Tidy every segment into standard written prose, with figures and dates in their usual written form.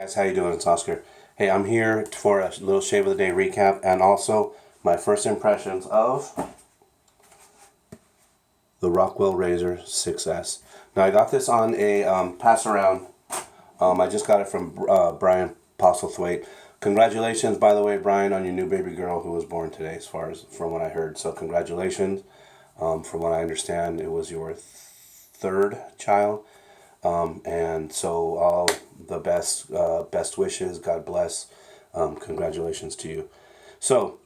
Guys, how you doing? It's Oscar. Hey, I'm here for a little shave of the day recap and also my first impressions of the Rockwell Razor 6S. Now I got this on a pass around. I just got it from Brian Postlethwaite. Congratulations, by the way, Brian, on your new baby girl who was born today, as far as from what I heard. So congratulations. From what I understand, it was your third child. And so all the best wishes. God bless. Congratulations to you. So,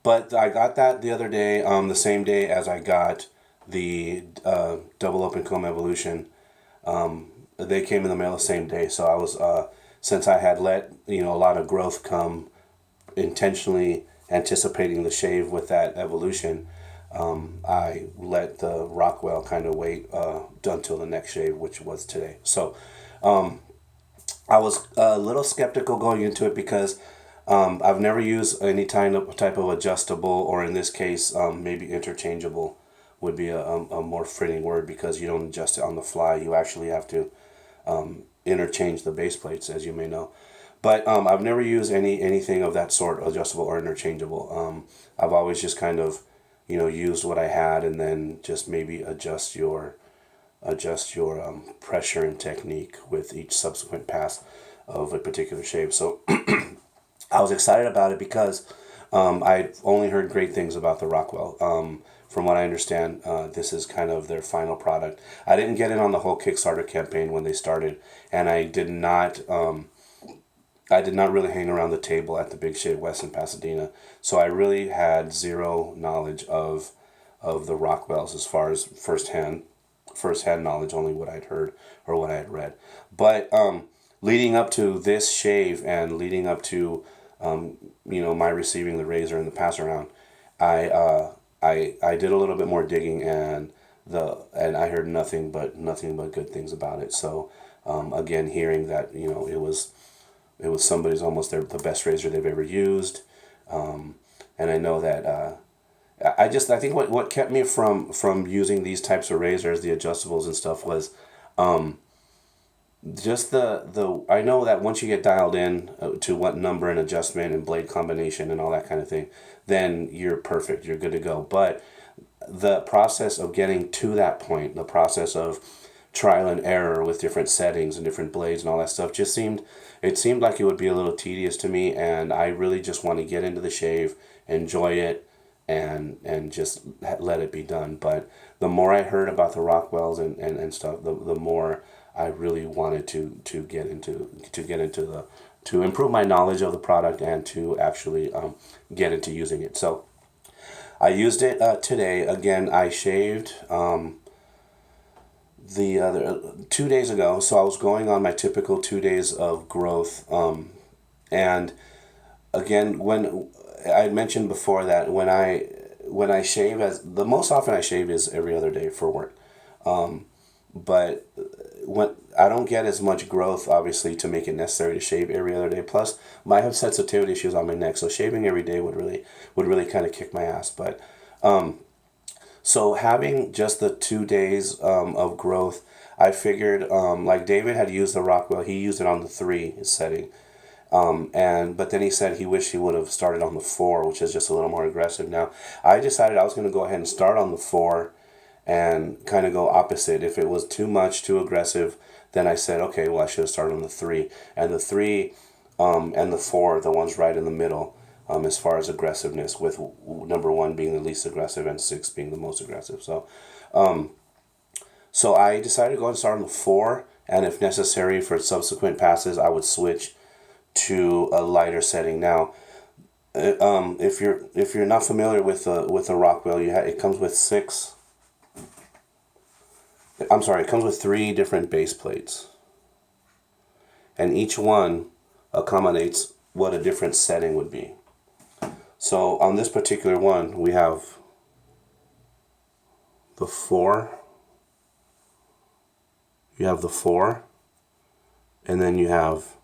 but I got that the other day, the same day as I got the double open comb evolution. They came in the mail the same day. So I was, since I had let, a lot of growth come, intentionally anticipating the shave with that evolution, I let the Rockwell kind of wait until the next shave, which was today. So I was a little skeptical going into it because I've never used any type of adjustable, or in this case, maybe interchangeable would be a more fitting word, because you don't adjust it on the fly. You actually have to interchange the base plates, as you may know. But I've never used anything of that sort, adjustable or interchangeable. I've always just kind of, used what I had, and then just maybe adjust your pressure and technique with each subsequent pass of a particular shave. So I was excited about it because I've only heard great things about the Rockwell. From what I understand, this is kind of their final product. I didn't get in on the whole Kickstarter campaign when they started, and I did not. I did not really hang around the table at the Big Shave West in Pasadena, so I really had zero knowledge of the Rockwells as far as firsthand knowledge, only what I'd heard or what I had read. But leading up to this shave and leading up to my receiving the razor and the pass around, I did a little bit more digging, and I heard nothing but good things about it. So again, hearing that it was somebody's almost the best razor they've ever used, and I know that I think what kept me from using these types of razors, the adjustables and stuff, was just the I know that once you get dialed in to what number and adjustment and blade combination and all that kind of thing, then you're perfect, you're good to go. But the process of getting to that point, the process of trial and error with different settings and different blades and all that stuff, it seemed like it would be a little tedious to me, and I really just want to get into the shave, enjoy it, and just let it be done. But the more I heard about the Rockwells and stuff, the more I really wanted to get into to improve my knowledge of the product and to actually get into using it. So I used it today. Again, I shaved the other 2 days ago, so I was going on my typical 2 days of growth. And again, when I mentioned before that when I shave, as the most often I shave is every other day for work, but when I don't get as much growth, obviously, to make it necessary to shave every other day. Plus, I have sensitivity issues on my neck, so shaving every day would really kind of kick my ass. But so having just the 2 days of growth, I figured, like David had used the Rockwell, he used it on the 3 setting. But then he said he wished he would have started on the 4, which is just a little more aggressive. Now, I decided I was going to go ahead and start on the 4 and kind of go opposite. If it was too much, too aggressive, then I said, okay, well, I should have started on the 3. And the 3 and the 4 are the ones right in the middle, as far as aggressiveness, with number 1 being the least aggressive and 6 being the most aggressive. So I decided to go and start on the 4, and if necessary for subsequent passes, I would switch to a lighter setting. Now, if you're not familiar with the Rockwell, it comes with 6. I'm sorry, it comes with 3 different base plates, and each one accommodates what a different setting would be. So on this particular one, we have the 4. You have the 4, and then you have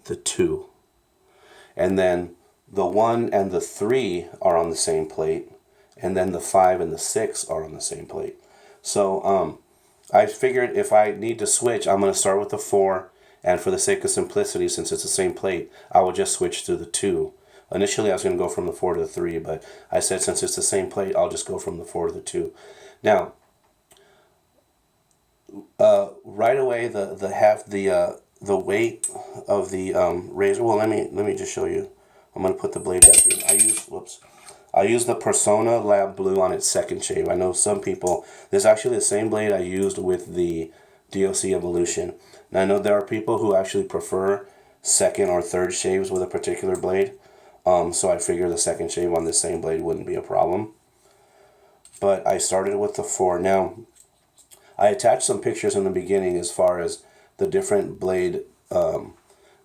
the 2, and then the 1 and the 3 are on the same plate, and then the 5 and the 6 are on the same plate. So I figured if I need to switch, I'm going to start with the 4 And for the sake of simplicity, since it's the same plate, I will just switch to the 2. Initially, I was going to go from the 4 to the 3, but I said since it's the same plate, I'll just go from the 4 to the 2. Now, right away, the weight of the razor. Well, let me just show you. I'm going to put the blade back here. I use the Persona Lab Blue on its second shave. I know some people. This is actually the same blade I used with the DOC Evolution. Now I know there are people who actually prefer second or third shaves with a particular blade. So I figure the second shave on this same blade wouldn't be a problem. But I started with the 4. Now, I attached some pictures in the beginning as far as the different blade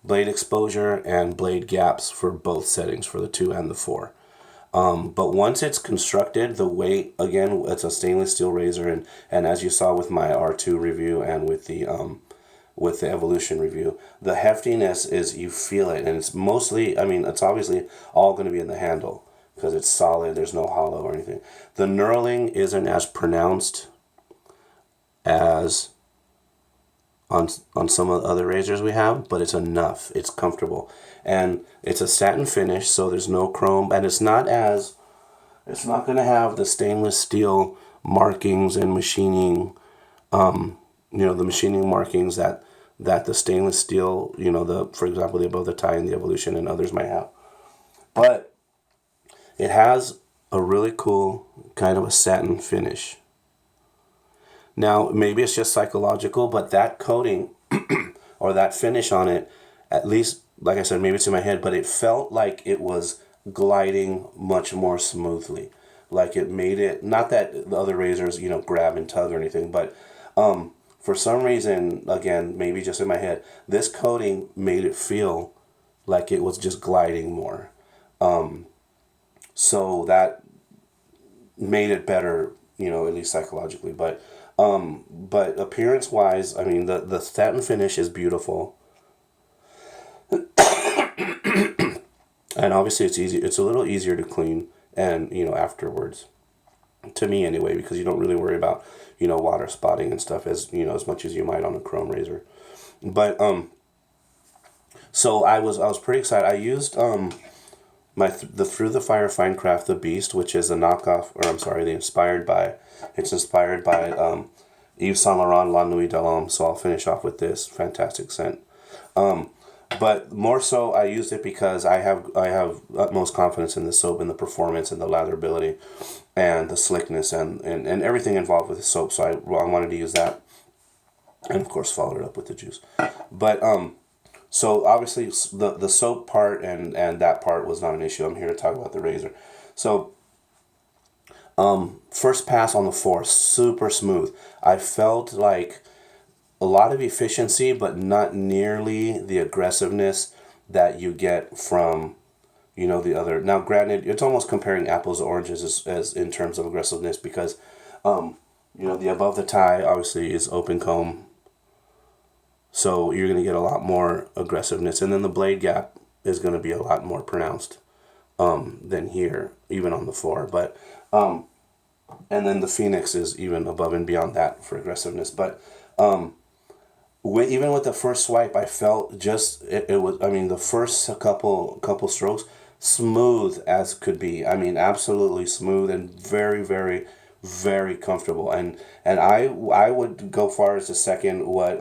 exposure and blade gaps for both settings, for the 2 and the 4. But once it's constructed, the weight, again, it's a stainless steel razor, and as you saw with my R2 review and with the Evolution review, the heftiness is, you feel it, and it's mostly, I mean, it's obviously all going to be in the handle because it's solid, there's no hollow or anything. The knurling isn't as pronounced as on some of the other razors we have, but it's enough, it's comfortable, and it's a satin finish, so there's no chrome, and it's not going to have the stainless steel markings and machining, the machining markings that the stainless steel, for example, the Above the Tie and the Evolution and others might have. But it has a really cool kind of a satin finish. Now, maybe it's just psychological, but that coating or that finish on it, at least, like I said, maybe it's in my head, but it felt like it was gliding much more smoothly. Like it made it, not that the other razors, grab and tug or anything, but for some reason, again, maybe just in my head, this coating made it feel like it was just gliding more. So that made it better, at least psychologically. But appearance-wise, I mean, the satin finish is beautiful. And obviously it's easy. It's a little easier to clean and, afterwards. To me anyway, because you don't really worry about, water spotting and stuff as much as you might on a chrome razor. But so I was pretty excited. I used the Through the Fire Fine Craft the Beast, which is a knockoff, or I'm sorry, it's inspired by Yves Saint Laurent La Nuit de l'Homme. So I'll finish off with this fantastic scent. But more so, I used it because I have utmost confidence in the soap and the performance and the latherability and the slickness and everything involved with the soap. So I wanted to use that, and of course followed it up with the juice. But so obviously the soap part and that part was not an issue. I'm here to talk about the razor. So first pass on the 4, super smooth. I felt like a lot of efficiency, but not nearly the aggressiveness that you get from, the other. Now, granted, it's almost comparing apples to oranges as in terms of aggressiveness because, the Above the Tie obviously is open comb, so you're going to get a lot more aggressiveness, and then the blade gap is going to be a lot more pronounced than here, even on the 4. But and then the Phoenix is even above and beyond that for aggressiveness, but. Even with the first swipe, I felt it was. I mean, the first couple strokes, smooth as could be. I mean, absolutely smooth and very, very, very comfortable. And I would go far as to second what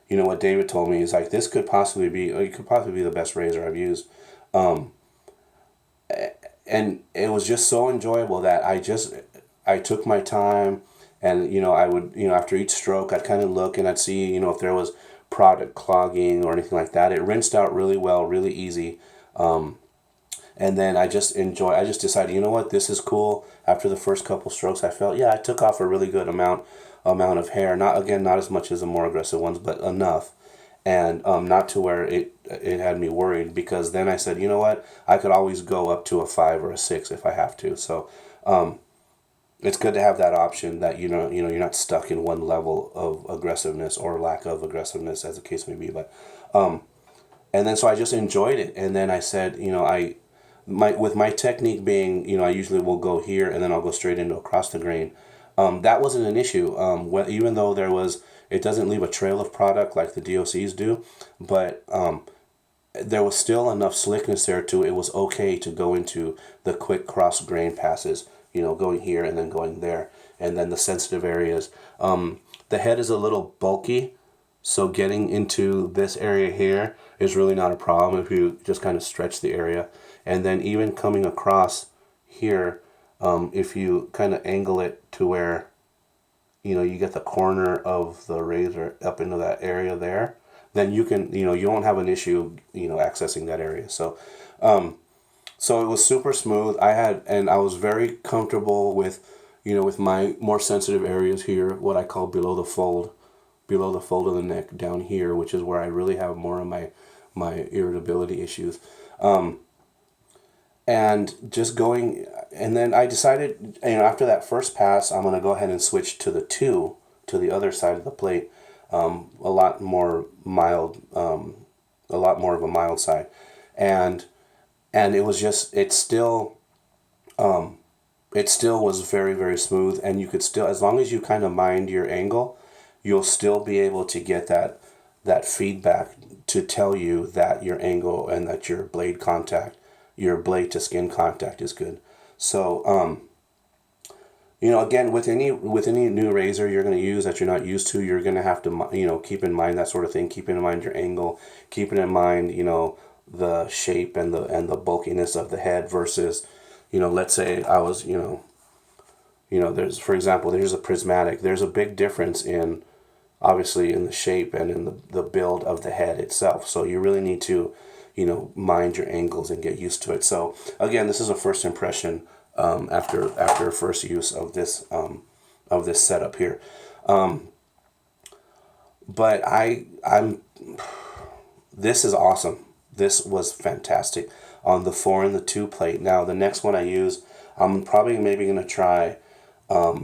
what David told me is like this could possibly be the best razor I've used. And it was just so enjoyable that I took my time. And, I would, after each stroke, I'd kind of look and I'd see, if there was product clogging or anything like that. It rinsed out really well, really easy. And then I just decided, you know what, this is cool. After the first couple strokes, I felt, I took off a really good amount of hair. Not as much as the more aggressive ones, but enough. And not to where it had me worried, because then I said, you know what, I could always go up to a 5 or a 6 if I have to. So, it's good to have that option that you're not stuck in one level of aggressiveness or lack of aggressiveness, as the case may be. But and then so I just enjoyed it, and then I said, with my technique being, I usually will go here and then I'll go straight into across the grain. That wasn't an issue. Even though there was It doesn't leave a trail of product like the DOCs do, but there was still enough slickness there to it was okay to go into the quick cross grain passes, going here and then going there, and then the sensitive areas. The head is a little bulky, so getting into this area here is really not a problem if you just kind of stretch the area. And then even coming across here, if you kind of angle it to where, you get the corner of the razor up into that area there, then you can, you won't have an issue, accessing that area. So it was super smooth. I was very comfortable with, with my more sensitive areas here, what I call below the fold of the neck down here, which is where I really have more of my irritability issues. And just going, and then I decided, after that first pass, I'm going to go ahead and switch to the other side of the plate, a lot more mild, a lot more of a mild side. And it was just, it still was very, very smooth, and you could still, as long as you kind of mind your angle, you'll still be able to get that feedback to tell you that your angle and that your blade to skin contact is good. So, again, with any new razor you're going to use that you're not used to, you're going to have to, keep in mind that sort of thing. Keeping in mind your angle, keeping in mind, the shape and the bulkiness of the head versus, let's say I was, for example, there's a prismatic. There's a big difference obviously in the shape and in the build of the head itself. So you really need to, mind your angles and get used to it. So again, this is a first impression after first use of this setup here. But this is awesome. This was fantastic on the 4 and the 2 plate. Now the next one I use, I'm probably maybe going to try, let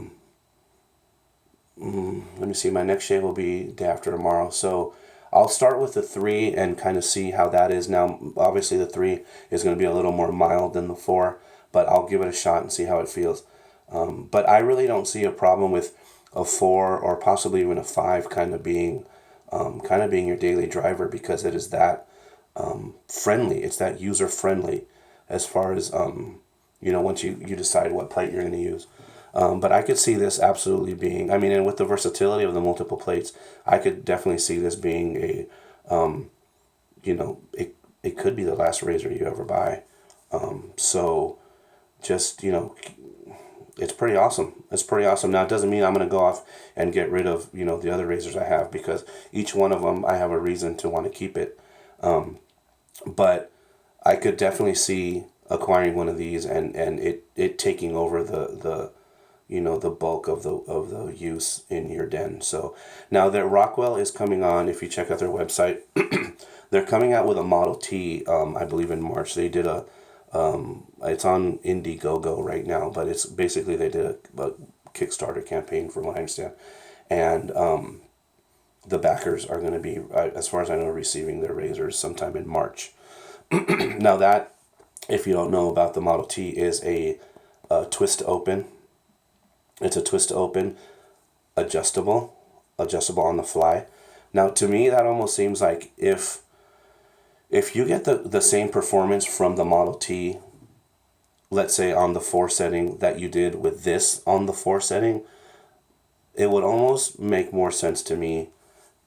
me see, my next shave will be day after tomorrow. So I'll start with the 3 and kind of see how that is. Now, obviously the 3 is going to be a little more mild than the 4, but I'll give it a shot and see how it feels. But I really don't see a problem with a 4 or possibly even a 5 kind of being your daily driver, because it is that friendly. It's that user friendly as far as, once you decide what plate you're going to use. But I could see this absolutely being, and with the versatility of the multiple plates, I could definitely see this being it could be the last razor you ever buy. So just, it's pretty awesome. It's pretty awesome. Now, it doesn't mean I'm going to go off and get rid of, the other razors I have, because each one of them, I have a reason to want to keep it. But I could definitely see acquiring one of these and it taking over the bulk of the use in your den. So now that Rockwell is coming on, if you check out their website, they're coming out with a Model T, I believe in March. They did it's on Indiegogo right now, but it's basically, they did a Kickstarter campaign from what I understand. And the backers are going to be, as far as I know, receiving their razors sometime in March. Now that, if you don't know about the Model T, is a twist open. It's a twist open, adjustable on the fly. Now, to me, that almost seems like if you get the same performance from the Model T, let's say on the 4 setting, that you did with this on the 4 setting, it would almost make more sense to me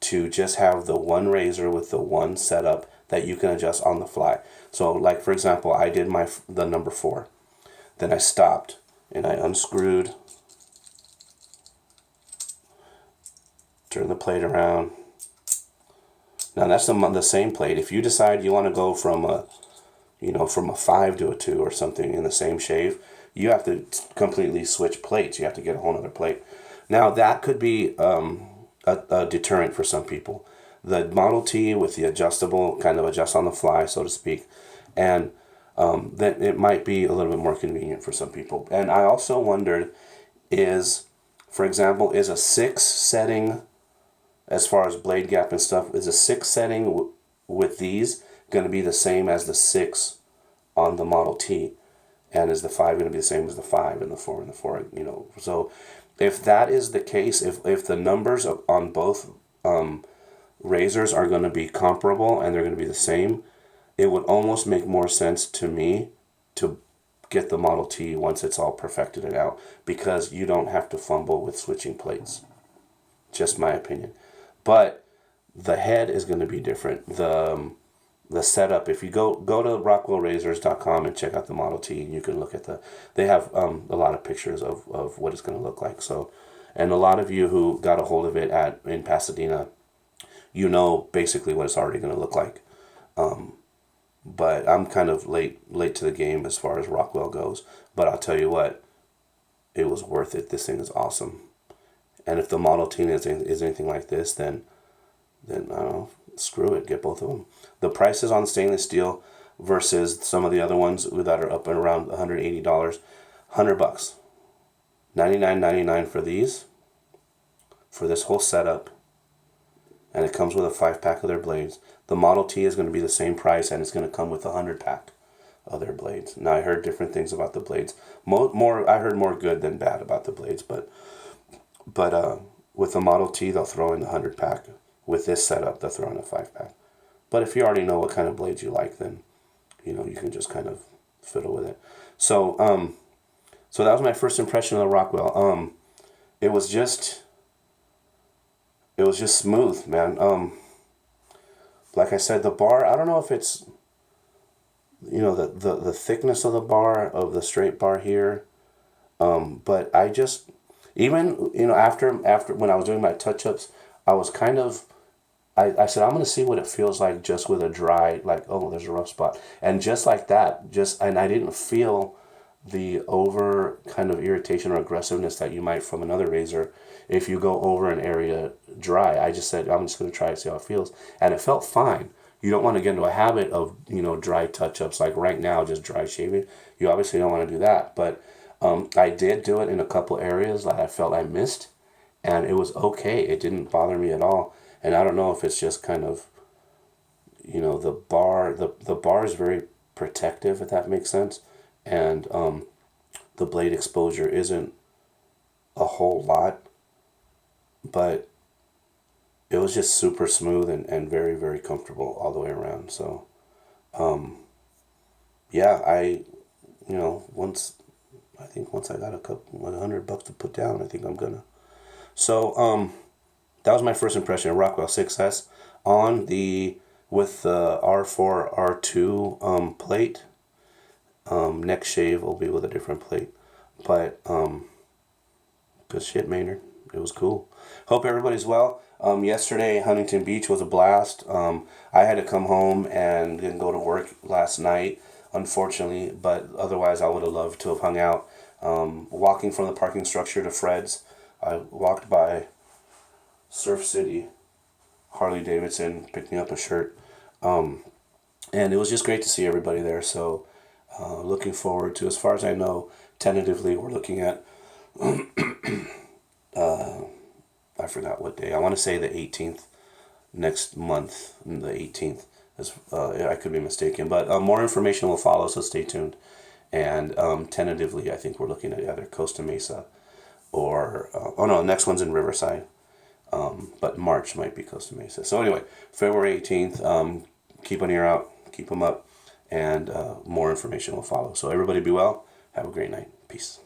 to just have the one razor with the one setup that you can adjust on the fly. So, like, for example, I did the number 4. Then I stopped and I unscrewed, turn the plate around. Now that's the same plate. If you decide you want to go from a 5 to a 2 or something in the same shave, you have to completely switch plates. You have to get a whole other plate. Now that could be a deterrent for some people. The Model T with the adjustable, kind of adjust on the fly, so to speak, and then it might be a little bit more convenient for some people. And I also wondered, for example, is a 6 setting, as far as blade gap and stuff, is a 6 setting with these going to be the same as the 6 on the Model T? And is the 5 going to be the same as the 5 and the 4 and the 4? So if that is the case, if the numbers on both razors are going to be comparable and they're going to be the same, it would almost make more sense to me to get the Model T once it's all perfected it out, because you don't have to fumble with switching plates. Just my opinion. But the head is going to be different. The setup, if you go to rockwellrazors.com and check out the Model T, you can look at they have a lot of pictures of what it's going to look like. So, and a lot of you who got a hold of it in Pasadena, you know basically what it's already going to look like. But I'm kind of late to the game as far as Rockwell goes. But I'll tell you what, it was worth it. This thing is awesome. And if the Model T is anything like this, then I don't know, screw it, get both of them. The prices on stainless steel versus some of the other ones that are up and around $180, $100, $99.99 for these, for this whole setup, and it comes with a 5-pack of their blades. The Model T is going to be the same price, and it's going to come with a 100-pack of their blades. Now, I heard different things about the blades. I heard more good than bad about the blades, but with the Model T, they'll throw in the 100-pack. With this setup, they'll throw in a 5-pack. But if you already know what kind of blades you like, then you can just kind of fiddle with it. So that was my first impression of the Rockwell. It was just smooth, man. Like I said, the bar, I don't know if it's the thickness of the bar, of the straight bar here, but I just, even after when I was doing my touch-ups, I was kind of, I said, I'm going to see what it feels like just with a dry, like, oh, there's a rough spot. And just like that, and I didn't feel the over kind of irritation or aggressiveness that you might from another razor if you go over an area dry. I just said, I'm just going to try it, see how it feels. And it felt fine. You don't want to get into a habit of, dry touch-ups, like right now, just dry shaving. You obviously don't want to do that. But I did do it in a couple areas that I felt I missed, and it was okay. It didn't bother me at all. And I don't know if it's just kind of, the bar is very protective, if that makes sense. And the blade exposure isn't a whole lot, but it was just super smooth and very, very comfortable all the way around. So, yeah, once I got $100 to put down, I think I'm gonna. So, that was my first impression of Rockwell 6S with the R4 R2 plate. Next shave will be with a different plate, but good shit, Maynard. It was cool. Hope everybody's well. Yesterday, Huntington Beach was a blast. I had to come home and didn't go to work last night, unfortunately, but otherwise I would have loved to have hung out. Walking from the parking structure to Fred's, I walked by Surf City, Harley Davidson, picked me up a shirt, and it was just great to see everybody there. So looking forward to, as far as I know, tentatively we're looking at I forgot what day. I want to say the 18th next month, the 18th. I could be mistaken, but more information will follow, so stay tuned. And tentatively, I think we're looking at either Costa Mesa or next one's in Riverside. But March might be Costa Mesa. So anyway, February 18th, keep an ear out, keep them up, and more information will follow. So everybody be well. Have a great night. Peace.